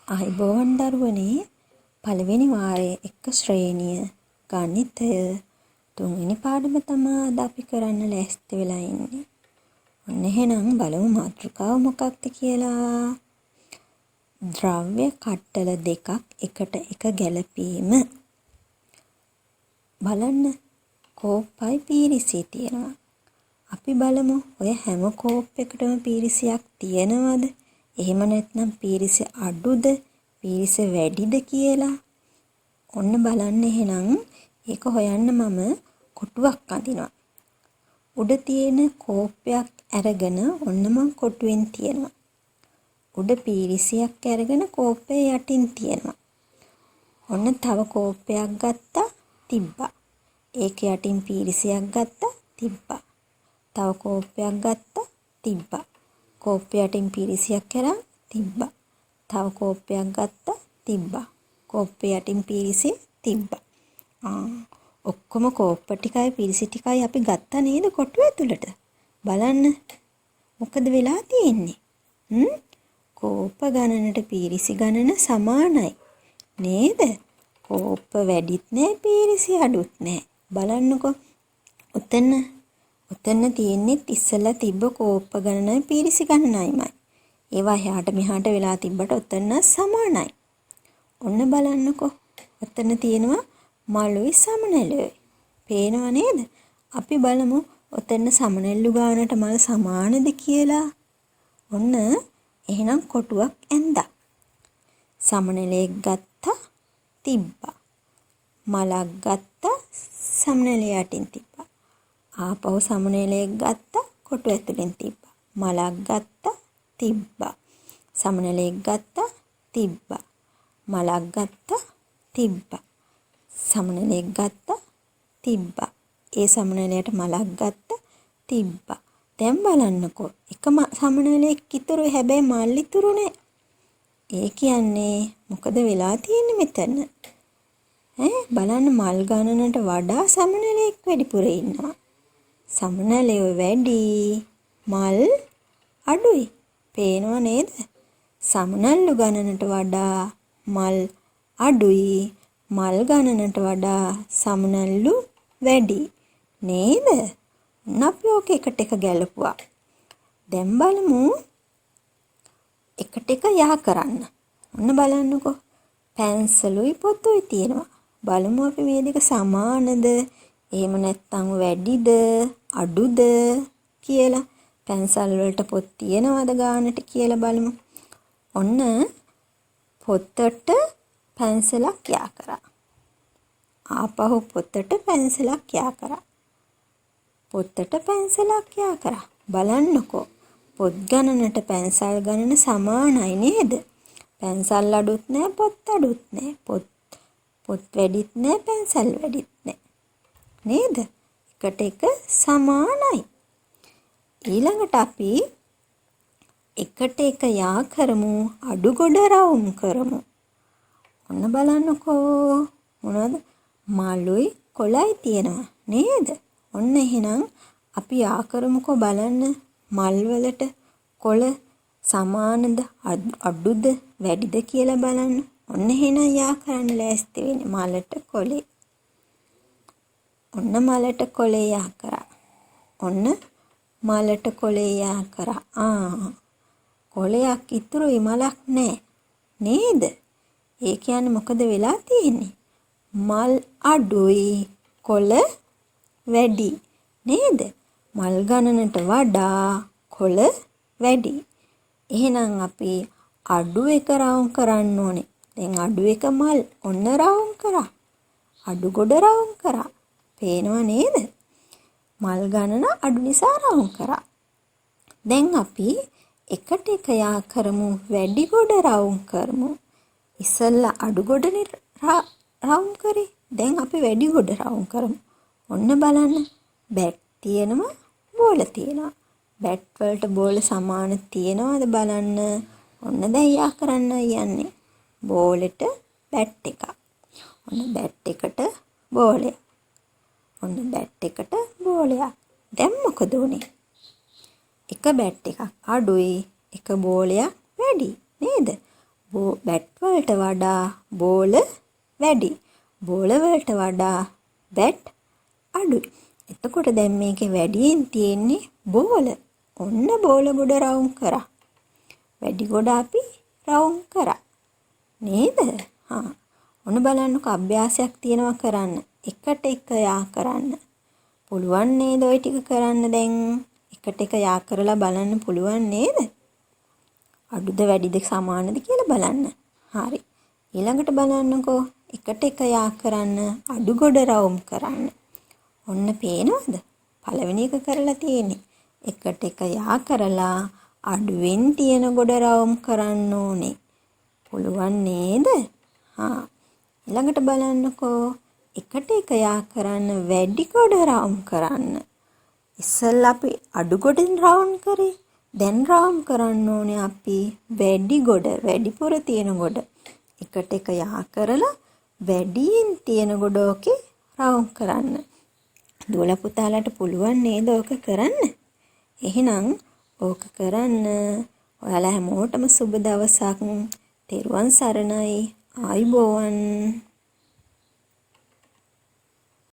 ආයිබෝවන් දරුවනේ පළවෙනි වාරයේ එක ශ්‍රේණිය ගණිතය තුන්වෙනි පාඩම තමයි අද අපි කරන්න ලෑස්ති වෙලා ඉන්නේ. ඔන්න එහෙනම් බලමු මාතෘකාව මොකක්ද කියලා. ද්‍රව්‍ය කට්ටල දෙකක් එකට එක ගැලපීම. බලන්න කෝප්පයි පීරිසිය තියෙනවා. අපි බලමු ඔය හැම කෝප්පයකටම පීරිසියක් තියෙනවද? එහෙම නැත්නම් පීරිසි අඩුද පීරිසි වැඩිද කියලා. ඔන්න බලන්න එහෙනම් ඒක හොයන්න මම කොටුවක් අඳිනවා. උඩ තියෙන කෝප්පයක් අරගෙන ඔන්න මම කොටුවෙන් තියනවා. උඩ පීරිසියක් අරගෙන කෝප්පේ යටින් තියනවා. ඔන්න තව කෝප්පයක් ගත්තා තිබ්බා. ඒක යටින් පීරිසියක් ගත්තා තිබ්බා. තව කෝප්පයක් ගත්තා තිබ්බා. කෝප්පය යටින් පීරිසියක් කරා තිබ්බා. තව කෝප්පයක් ගත්තා තිබ්බා. කෝප්පය යටින් පීරිසිය තිබ්බා. ඔක්කොම කෝප්ප ටිකයි පීරිසි ටිකයි අපි ගත්තා නේද කොටුව ඇතුළට? බලන්න මොකද වෙලා තියෙන්නේ? කෝප්ප ගණනට පීරිසි ගණන සමානයි නේද? කෝප්ප වැඩිත් නෑ පීරිසි අඩුත් නෑ. බලන්නකෝ ඔතන තියෙන්නේ ඉස්සෙල්ලා තිබ්බ කෝප්ප ගණනයි පීරිසි ගණනයිමයි. ඒවා එහාට මෙහාට වෙලා තිබ්බට ඔතන සමානයි. ඔන්න බලන්නකෝ. ඔතන තියෙනවා මලුයි සමනැලුයි. පේනව නේද? අපි බලමු ඔතන සමනැල්ලු ගානට මල් සමානද කියලා. ඔන්න එහෙනම් කොටුවක් ඇඳා. සමනැලයක් ගත්තා තිබ්බා. මලක් ගත්තා සමනැලිය යටින් තිබ්බා. ආපහු සමනැලයක් ගත්තා කොටු ඇතුලෙන් තිබ්බා. මලක් ගත්තා තිබ්බා. සමනැලයක් ගත්තා තිබ්බා. මලක් ගත්තා තිබ්බා. සමනැලයක් ගත්තා තිබ්බා. ඒ සමනැලයට මලක් ගත්තා තිබ්බා. දැන් බලන්නකෝ එක සමනැලයක් ඉතුරු හැබැයි මල් ඉතුරු නෑ. ඒ කියන්නේ මොකද වෙලා තියෙන්නේ මෙතන? බලන්න මල් ගණනට වඩා සමනැලයක් වැඩිපුර ඉන්නවා. සමනැලයෝ වැඩි මල් අඩුයි. පේනව නේද? සමනැල්ලු ගණනට වඩා මල් අඩුයි. මල් ගණනට වඩා සමනැල්ලු වැඩි නේද? අපි ඕක එකට එක ගැලපුවා. දැන් බලමු එකට එක යා කරන්න. ඔන්න බලන්නකෝ. පැන්සලුයි පොතුයි තියෙනවා. බලමු අපි මේ දෙක සමානද? එහෙම නැත්නම් වැඩිද අඩුද කියලා. පැන්සල් වලට පොත් තියෙනවද ගානට කියලා බලමු. ඔන්න පොතට පැන්සලක් යා කරා. ආපහු පොතට පැන්සලක් යා කරා. පොතට පැන්සලක් යා කරා. බලන්නකෝ. පොත් ගණනට පැන්සල් ගණන සමානයි නේද? පැන්සල් අඩුත් නෑ පොත් අඩුත් නෑ. පොත් වැඩිත් නෑ පැන්සල් වැඩිත් නෑ. නේද? එකට එක සමානයි. ඊළඟට අපි එකට එක යා කරමු අඩු ගොඩ රවුම් කරමු. ඔන්න බලන්නකෝ මොනවද? මලුයි කොළයි තියෙනවා නේද? ඔන්න එහෙනම් අපි යා කරමුකෝ බලන්න මල් වලට කොළ සමානද අඩුද වැඩිද කියලා බලන්න. ඔන්න එහෙනම් යා කරන්න ලෑස්ති වෙන්නේ මලට කොළේ. ඔන්න මලට කොළේ යා කරා. ඔන්න මලට කොළේ යා කරා. කොළයක් ඉතුරුයි මලක් නෑ නේද? ඒ කියන්නේ මොකද වෙලා තියෙන්නේ? මල් අඩුයි කොළ වැඩි නේද? මල් ගණනට වඩා කොළ වැඩි. එහෙනම් අපි අඩු එක රවුම් කරන්න ඕනේ. දැන් අඩු එක මල් ඔන්න රවුම් කරා. අඩු ගොඩ රවුම් කරා. පේනව නේද? මල් ගණන අඩු නිසා රවුම් කරා. දැන් අපි එකට එක යා කරමු වැඩි ගොඩ රවුම් කරමු. ඉස්සෙල්ලා අඩු ගොඩනේ රවුම් කරේ. දැන් අපි වැඩි ගොඩ රවුම් කරමු. ඔන්න බලන්න බැට් තියෙනවා බෝල තියෙනවා. බැට් වලට බෝල සමාන තියෙනවද බලන්න. ඔන්න දැන් යා කරන්න යන්නේ. බෝලෙට බැට් එකක්. ඔන්න බැට් එකට බෝලයක්. ඔන්න බැට් එකට බෝලයක්. දැන් මොකද උනේ? එක බැට් එකක් අඩුයි එක බෝලයක් වැඩි නේද? බැට් වලට වඩා බෝල වැඩි. බෝල වලට වඩා බැට් අඩුයි. එතකොට දැන් මේකේ වැඩියෙන් තියෙන්නේ බෝල. ඔන්න බෝල ගොඩ රවුම් කරා. වැඩි ගොඩ අපි රවුම් කරා. නේද? ඔන්න බලන්නකෝ අභ්‍යාසයක් තියෙනවා කරන්න. එකට එක යා කරන්න. පුළුවන් නේද ওই ටික කරන්න දැන්? එකට එක යා කරලා බලන්න පුළුවන් නේද? අඩුද වැඩිද සමානද කියලා බලන්න. හරි. ඊළඟට බලන්නකෝ එකට එක යා කරන්න අඩු ගොඩ රවුම් කරන්න. ඔන්න පේනවද? පළවෙනි එක කරලා තියෙන්නේ. එකට එක යා කරලා අඩුවෙන් තියෙන ගොඩ රවුම් කරන්න ඕනේ. පුළුවන් නේද? ඊළඟට බලන්නකෝ එකට එක යා කරන්න වැඩි ගොඩ රවුම් කරන්න. ඉස්සෙල්ලා අපි අඩු ගොඩෙන් රවුම් කරේ. දැන් රවුම් කරන්න ඕනේ අපි වැඩි ගොඩ, වැඩිපුර තියෙන ගොඩ. එකට එක යා කරලා වැඩියෙන් තියෙන ගොඩ ඔකේ රවුම් කරන්න. දුවලා පුතාලට පුළුවන් නේද ඕක කරන්න? එහෙනම් ඕක කරන්න. ඔයාලා හැමෝටම සුබ දවසක්. තෙරුවන් සරණයි. ආයුබෝවන්.